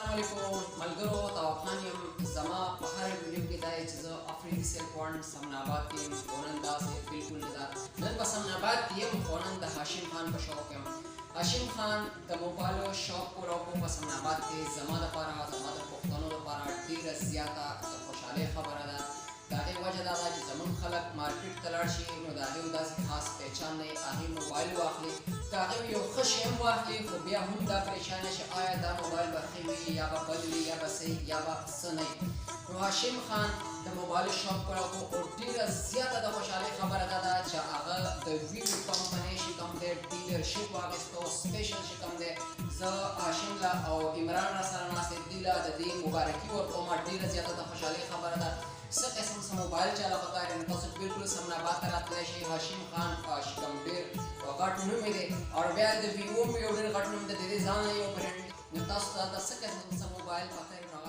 السلام علیکم ملګرو توافان یم زما په هر ویډیو کې دا چې زه افریدي سیل پوینټ سمن آباد کې یم خو نن داسې بالکل نه ده نن په سمن آباد کې یم خو نن د هاشم خان په شوق یم هاشم خان د موبایلو شاپ کولو په سمن آباد کې زما دپاره زما د پښتنو لپاره ډېره زیاته د خوشحالۍ خبره ده د هغې وجه دا ده چې زموږ خلک مارکیټ ته لاړ شي نو د هغې داسې خاص پهچان نه وي هغې موبایل واخلي که هغې یو ښه شی هم واخلي خو بیا هم دا پریشانه شي آیا دا موبایل به ښه وي یا به بد وي یا به صحیح یا به څه نه وي نو هاشم خان د موبایل شاپ کړی او ډېره زیاته د خوشحالۍ خبره دا ده چې هغه د ویوو کمپنۍ چې کوم دی ډیلرشپ واخیستو سپیشل چې کوم دی زه هاشم له او عمران را سره ناست دي له د دې مبارکي ورکوم ډېره زیاته د خوشحالۍ خبره ده څه قسم څه موبایل چاله پکار دی نو تاسو بالکل سمن آباد ته راتلی شئ هاشم خان چې کوم ډېر غټ نوم یې دی او بیا د ویوو هم یو ډېر غټ نوم دی د دې ځان یو برنډ نو تاسو ته څه قسم څه موبایل پکار